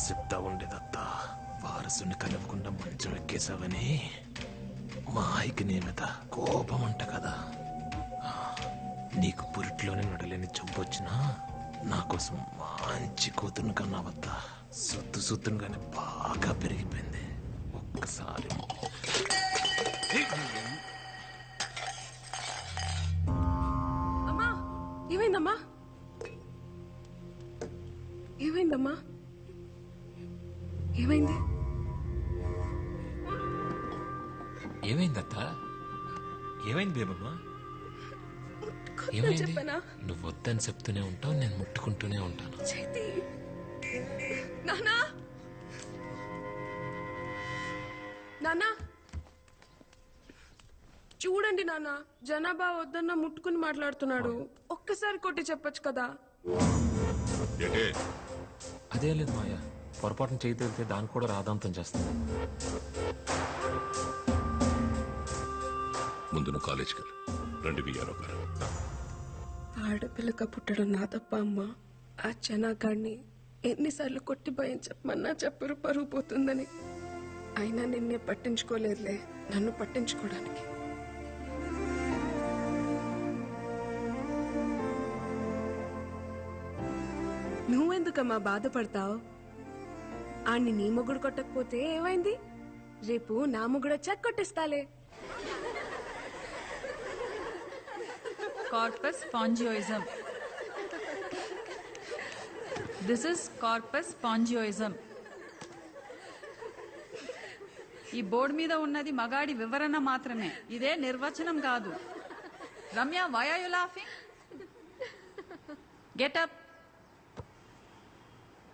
చెప్తా ఉండేదత్తా. వారసుని కలవకుండా మంచం ఎక్కేసావని మా ఆయికి నీ మీద కోపం అంట కదా. నీకు పురిట్లోనే నడలేని జబ్బొచ్చినా నా కోసం మంచి కూతురుని కన్నావత్తా. సుత్తుగానే బాగా పెరిగిపోయింది. ఒక్కసారి అమ్మా, ఏమైందమ్మా? ఏమైందమ్మా? ఏమైంది? ఏమైందత్త? ఏమైంది బేబమ్మా? చెప్పనా? నువ్వు వద్దని చెప్తూనే ఉంటావు, నేను ముట్టుకుంటూనే ఉంటాను. చేతి నానా, నానా చూడండి నాన్న, జనాభా వద్దన్న ముట్టుకుని మాట్లాడుతున్నాడు. ఒక్కసారి కొట్టి చెప్పొచ్చు కదా. అదే లేదు మాయా, పొరపాటున చేయి తేలితే దాన్ని కూడా రాదాంతం చేస్తాను. ముందు నువ్వు కాలేజ్కి వెళ్ళు. రండి బియ్యారావు గారు. ఆడపిల్లక పుట్టడం నా తప్ప అమ్మా. ఆ జనాగాడిని ఎన్నిసార్లు కొట్టి భయం చెప్పమన్నా చెప్పరు, పరుగు పోతుందని. అయినా నిన్నే పట్టించుకోలేదులే, నన్ను పట్టించుకోవడానికి. నువ్వెందుకమ్మా బాధపడతావు? ఆణ్ణి నీ మొగుడు కొట్టకపోతే ఏమైంది? రేపు నా మొగుడు వచ్చాక కొట్టిస్తాలే. Corpus spongiosum. This is corpus spongiosum. ఈ బోర్డు మీద ఉన్నది మగాడి వివరణ మాత్రమే, ఇదే నిర్వచనం కాదు. Ramya, why are you laughing? Get up.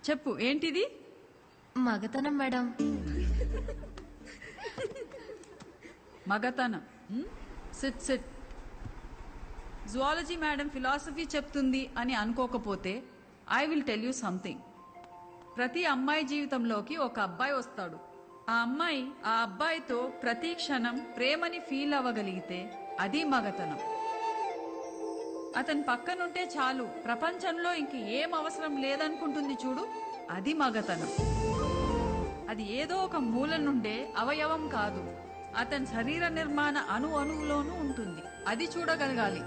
చెప్పు, ఏంటిది? మగతనం మేడం. మగతనం. SIT SIT. Zoology madam philosophy చెప్తుంది అని అనుకోకపోతే I will tell you something. ప్రతి అమ్మాయి జీవితంలోకి ఒక అబ్బాయి వస్తాడు. ఆ అమ్మాయి ఆ అబ్బాయితో ప్రతి క్షణం ప్రేమని ఫీల్ అవ్వగలిగితే అది మగతనం. అతని పక్కనుంటే చాలు, ప్రపంచంలో ఇంక ఏం అవసరం లేదనుకుంటుంది చూడు, అది మగతనం. అది ఏదో ఒక మూల నుండే అవయవం కాదు, అతని శరీర నిర్మాణ అణువులోనూ ఉంటుంది. అది చూడగలగాలి.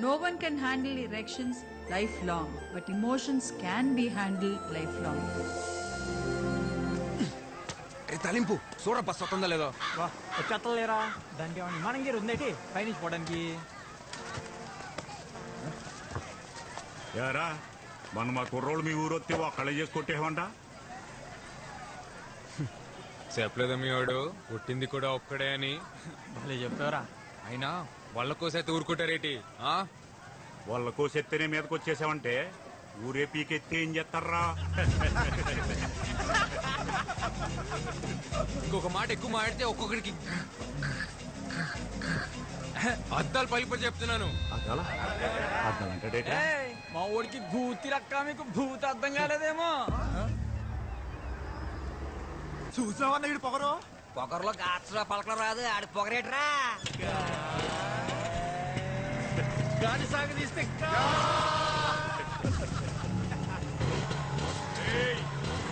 No one can handle erections lifelong, but emotions can be handled lifelong. తలింపు చూడ బస్ వస్తుందా లేదో. వచ్చేస్తలేరా? దానికి ఏమన్నా విమానం గేరు ఉందేటి పైనుంచి పోవడానికి? యారా మన మా కుర్రోళ్ళు మీ ఊరు వస్తే ఒక్కళ్ళే చేసి కొట్టేవంట. చెప్పలేదు మీ వాడు, పుట్టింది కూడా ఒక్కడే అని. భలే చెప్పారా? అయినా వాళ్ళ కోసైతే ఊరుకుంటారేటి? వాళ్ళ కోసెత్తేనే మీదకి వచ్చేసావంటే ఊరే పీకెత్తే ఏం చేస్తారా? ఇంకొక మాట ఎక్కువ మాడితే ఒక్కొక్కడికి అద్దాలు పలిపడి చెప్తున్నాను. మా ఊడికి భూతి రక్క, మీకు భూతి అర్థం కాలేదేమో. చూసావన్న ఇడు పొగరు. పొగరులో గాచరా పలకలు రాదు, ఆడి పొగరేట్రా. గాడి సాగు తీస్తే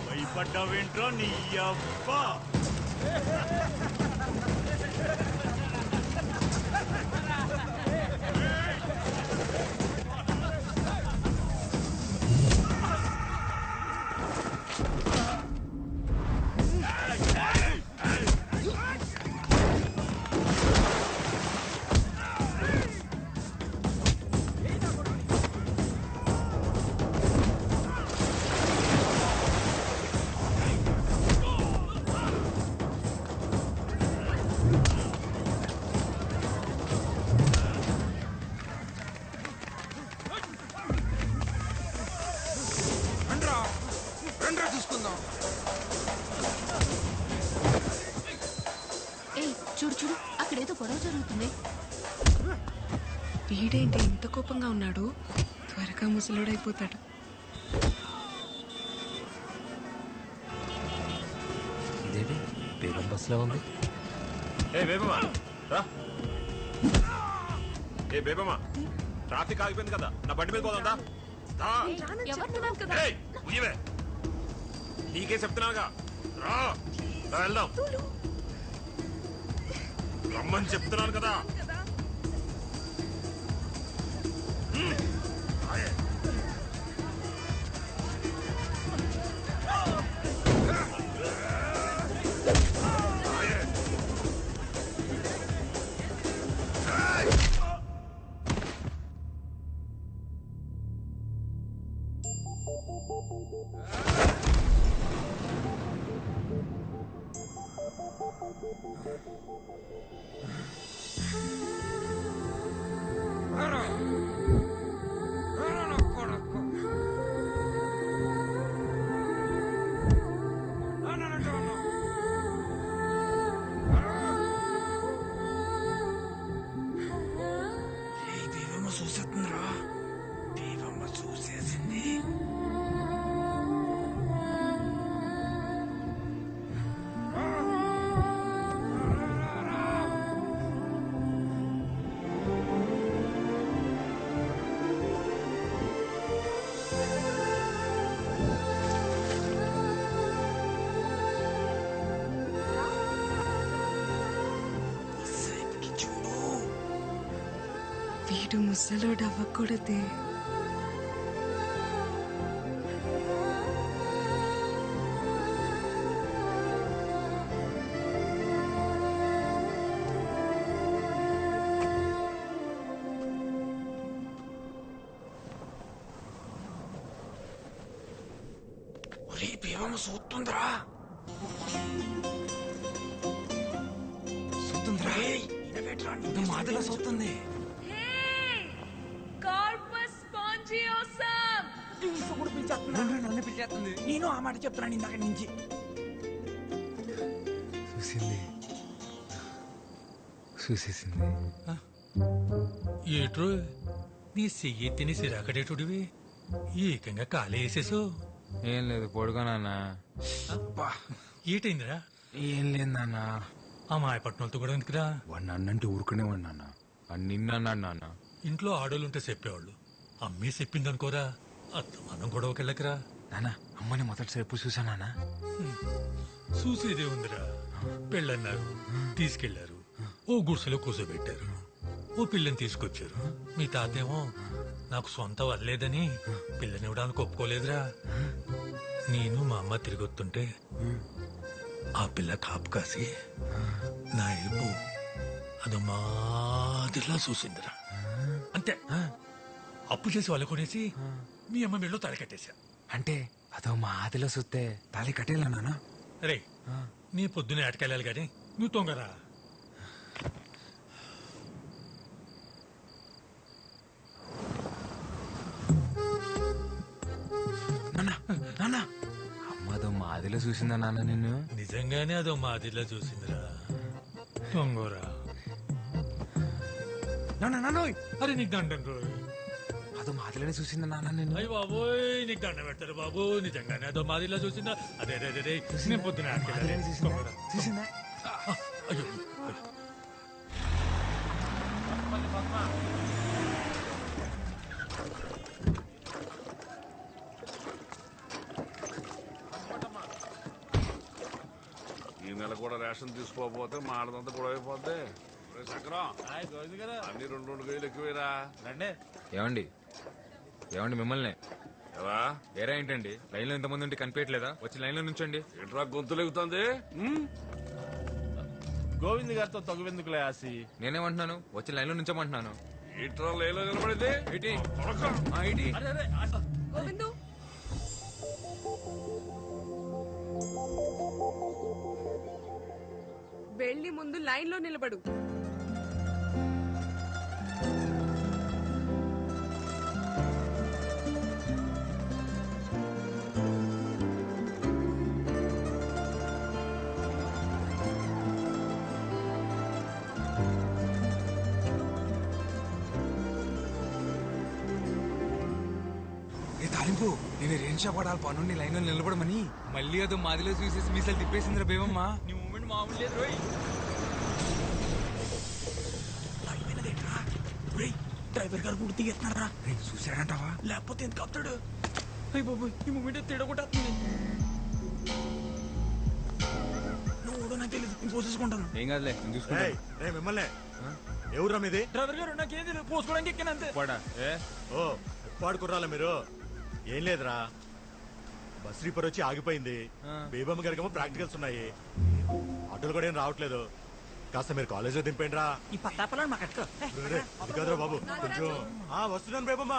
భయపడ్డావేంట్రా నీ అబ్బా? చూసుకుందాం. చూడు చూడు, అక్కడేదో గొడవ జరుగుతుంది. వీడేంటి ఇంత కోపంగా ఉన్నాడు? త్వరగా ముసలుడైపోతాడు. ఇదేంటి బేగం బస్లో ఉంది? ఏ బేబమ్మా రా. ఏ బేబమ్మా, ట్రాఫిక్ ఆగిపోయింది కదా, నా బండి మీద పోదా? నీకే చెప్తున్నాగా రా వెళ్దాం రమ్మని చెప్తున్నాను కదా చూసేస్తుందిరా దేవమ్మ చూసేసింది వీడు ముసలోడు అవ్వకూడదే. దేవమ్మ చూస్తుందిరా మాదిలా చూస్తుంది నన్ను పిలిచేస్తుంది. నేను ఆ మాట చెప్తున్నాను ఇందాక నుంచి. చూసేసింది. ఏట్రో నీ చెయ్యి తిని సిరాకడేటుడివి ఏకంగా కాలే వేసేసావు. ఏం లేదు పొడుగానన్నా. ఏటైందిరా? ఏం లేదు నాన్న. ఆ మాయపట్నంతో కూడా ఎందుకురా? వాడు నన్నంటే ఊరుకునే వాడు నాన్న. వాడు నిన్నన్నాడు నాన్న. ఇంట్లో ఆడోళ్ళుంటే చెప్పేవాళ్ళు. అమ్మే చెప్పిందనుకోరా, అత్తమానం గొడవకెళ్ళకరా. నాన్న అమ్మని మొదటిసారి ఎప్పుడు చూసా నాన్న? చూసేదే ఉందిరా. పెళ్ళన్నారు, తీసుకెళ్లారు, ఓ గుడిసెలో కూర్చోబెట్టారు, ఓ పిల్లని తీసుకొచ్చారు. మీ తాతేమో నాకు సొంత వల్లేదని పిల్లనివ్వడానికి ఒప్పుకోలేదురా. నేను మా అమ్మ తిరిగొస్తుంటే ఆ పిల్ల కాపు కాసి నా ఏపు అది మాదిరిలా చూసిందిరా. అంతే. అప్పు చేసి వాళ్ళు కొనేసి మీ అమ్మ మెళ్ళో తాళి కట్టేశా. అంటే అదో మా ఆదిలో చూస్తే తాళి కట్టేలా నాన్న? రే నీ పొద్దునే ఆటకెళ్ళాలి గాని నువ్వు తొంగరా. అమ్మదో మాదిలో చూసిందా నాన్న నిన్ను? నిజంగానే అదో మాదిరిలా చూసిందిరా. తొంగోరా. అరే నీకు దండం రోయ్. అదో మాదిలోనే చూసిందా నాన్న నిన్ను? అయ్యి బాబోయ్ నీకు దండం పెడతారు బాబు. నిజంగానే అదో మాదిరిలా చూసిందా? అదే అదే అదే నేను పొద్దునే ఆటకెళ్ళాలి. చూసిందా? అయ్యో ఈ నెల కూడా రేషన్ తీసుకోకపోతే మాడదంతా కూడా అయిపోద్ది. చక్రం అన్ని 2 కేజీలు ఎక్కువేరా. ఏమండి ఏమండి మిమ్మల్ని ఎలా వేరే ఏంటండి? లైన్ లో ఎంతమంది ఉంటే కనిపించట్లేదా? వచ్చి లైన్ లో నుంచండి. ఎట్రా గొంతులెగుతుంది? గోవింద్ గారితో తగువెందుకులే ఆసి. నేనేమంటున్నాను? వచ్చి లైన్ లో నుంచోమంటున్నాను. ఇట్రా లైన్లో నిలబడింది. ఏంటి? గోవిందు వెళ్ళి ముందు లైన్ లో నిలబడు. తాలింపు నేను రేంషా పడాలి పనుండి లైన్ లో నిలబడమని. మళ్ళీ అదో మాదిలో చూసేసి మీసాలు తిప్పేసిందిరా బేమమ్మా. నీ మూమెంట్ మామూలు లేదు రోయ్. డ్రైవర్ గారు కూడా దిగెత్తున్నారా? చూసాడంటావా? లేకపోతే ఎందుకు అవుతాడు? అయ్యి బాబు ఈ మూమెంట్ తేడా కూడా నువ్వు నాకు తెలియదు నేను పోసేసుకుంటాను. ఏం కాదులే నేను చూసుకుంటా. మిమ్మల్ని ఎవరురా మీది? డ్రైవర్ గారు నాకేం తెలియదు, పోసుకోవడానికి ఎక్కినంతే. పడా ఓ పాడుకుర్రాలా మీరు? ఏం లేదురా, బస్ రీపర్ వచ్చి ఆగిపోయింది. బేబమ్మ గారికేమో ప్రాక్టికల్స్ ఉన్నాయి. ఆటోలు కూడా ఏం రావట్లేదు. కాస్త మీరు కాలేజీలో దింపండి రా. ఈ పత్తాపలాన్ని మాకు అట్టుకో. అది కాదురా బాబు, కొంచెం వస్తున్నాను బేబమ్మ.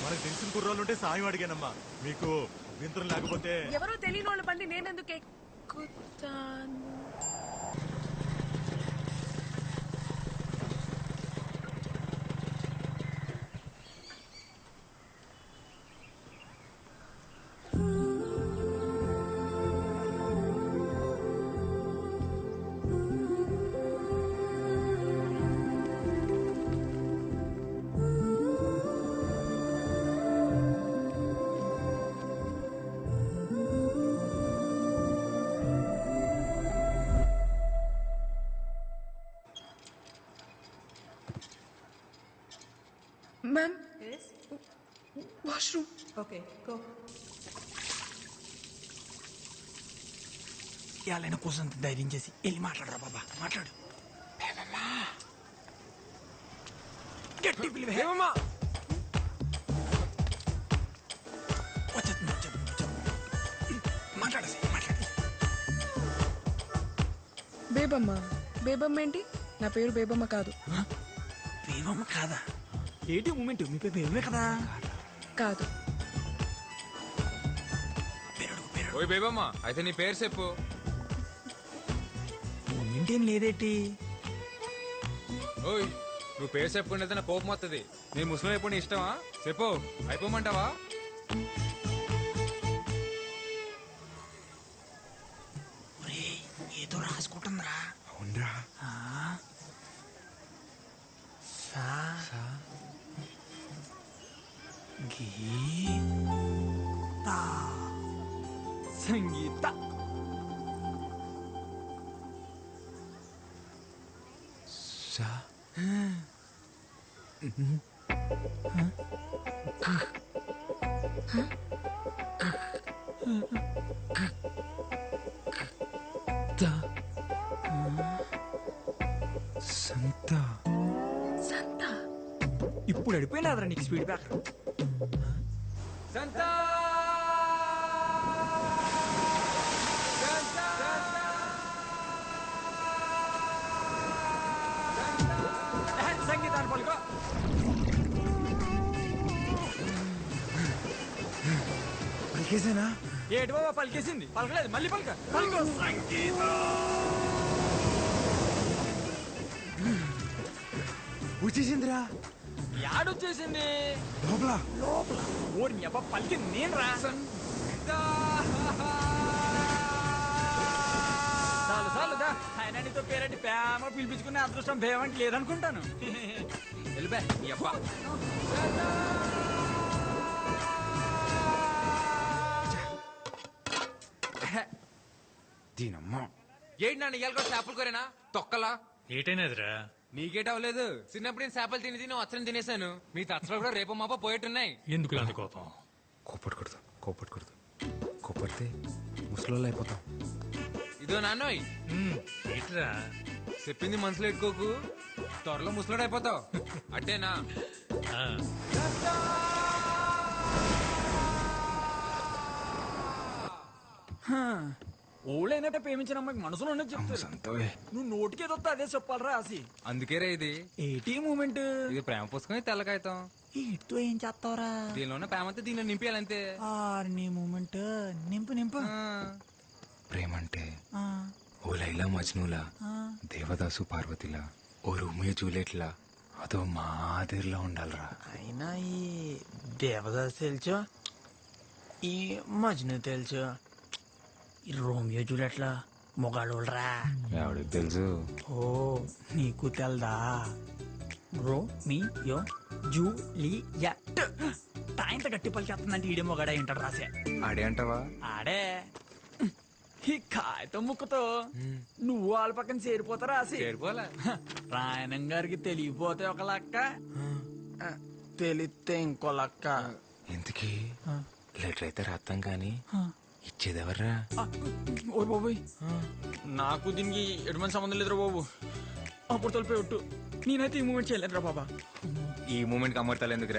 మనకు తెలిసిన కుర్రాళ్ళు ఉంటే సాయం అడిగానమ్మా. మీకు అభ్యంతరం లేకపోతే. ఎవరో తెలియని వాళ్ళ బండి నేనెందుకు ఎక్కుతాను? Ma'am, washroom. Okay go. ఇవాళ కోసం ధైర్యం చేసి వెళ్ళి మాట్లాడరా బాబా, మాట్లాడు. గట్టి పిలివే మాట్లాడేసి మాట్లాడే. బేబమ్మ. బేబమ్మ ఏంటి? నా పేరు బేబమ్మ కాదు. బేబమ్మ కాదా? ఏంటి మూమెంట్? మీ పేరు బేబమే కదా? కాదు. ఓయ్ బేబమ్మ, అయితే నీ పేరు చెప్పు. మూమెంట్ ఏం లేదేటి? ఓయ్, నువ్వు పేరు చెప్పుకుంటే నా కోపం వస్తుంది. నీ ముస్లిం అయిపోయి ఇష్టమా? చెప్పు, అయిపోమంటావా? ఏదో రాసుకుంటుందిరా. అవునరా. సంగీత. ఇప్పుడు అడిపోయినాదరా నీకు స్పీడ్ బ్యాక్. సంగీతాన్ని పలుకో. పలికేసేనా? ఏటి బాబా పలికేసింది? పలకలేదు, మళ్ళీ పలక. పలుకో. సంగీత వచ్చేసిందిరా. యాడొచ్చేసింది? లోపల లోపల. ఓడి అబ్బా పలికింది నేను రా. చాలు చాలు దా. ఆయన నీతో పేరెంట్ ప్రేమ పిలిపించుకునే అదృష్టం భేమంటే లేదనుకుంటాను. వెళ్ళిపా నీ అబ్బా. దీనమ్మా, ఏంటి నన్ను ఇయ్యాలి కూడా చేపలు కోరేనా తొక్కలా? ఏటైనదిరా? నీకేట అవ్వలేదు. చిన్నప్పుడు నేను చేపలు తిని వచ్చని తినేసాను. మీ తచ్చలు కూడా రేపు మాప పోయేట్టున్నాయి. ఎందుకు అంత కోపం? కోపడకూడదు. కోపడితే ముసలోళ్ళు అయిపోతాం. ఇదో నాన్నోయ్, ఏట్రా చెప్పింది మనసులో ఎట్టుకోకు, త్వరలో ముసలోడు అయిపోతావు. అట్టేనా? ఓళ్ళైనట్టే ప్రేమించిన అమ్మాయికి మనసులో ఉన్నది చెప్తారు. నువ్వు నోటికేదొస్తా అదే చెప్పాలరా ఆసి. అందుకేరా ఇది ఏటీ మూమెంట్. ఇది ప్రేమ పుస్తకం, ఇది తెల్లకాయతాం. ఇటుతో ఏం చేస్తావరా? దీనిలో ప్రేమ అంతా దీనిలో నింపేయాలంతే. నీ మూమెంట్ నింపు. ప్రేమ అంటే ఓ లైలా మజ్నులా, దేవదాసు పార్వతిలా, ఓ రోమియో జూలియట్లా, అదో మాదిరిలా ఉండాలరా. అయినా ఈ దేవదాస్ తెలుసు, ఈ మజ్ను తెలుసు, ఈ రోమియో జూలియట్లా మొగాళ్ళరా. ఎవడికి తెలుసు? ఓ నీకు తెల్దా? Romeo Juliet. తాయింత గట్టి పలికేస్తుందంటే ఈడే మొగాడ ఏంటాడు రాసే. ఆడే అంటావా? ఆడే. ఈ కాయతో ముక్కుతో నువ్వు వాళ్ళ పక్కన చేరిపోతారా ఆసి? రాయణం గారికి తెలియపోతే ఒక లక్క, తెలిస్తే ఇంకో లక్క. ఇంతకీ లెటర్ అయితే రాస్తాం కానీ ఇచ్చేదెవర్రా? ఓ బాబోయ్, నాకు దీనికి ఎటువంటి సంబంధం లేదురా బాబు. అప్పుడు తొలిపోయి ఒట్టు, నేనైతే ఈ మూమెంట్ చేయలేదురా బాబా. ఈ మూమెంట్ అమర్తాలు ఎందుకు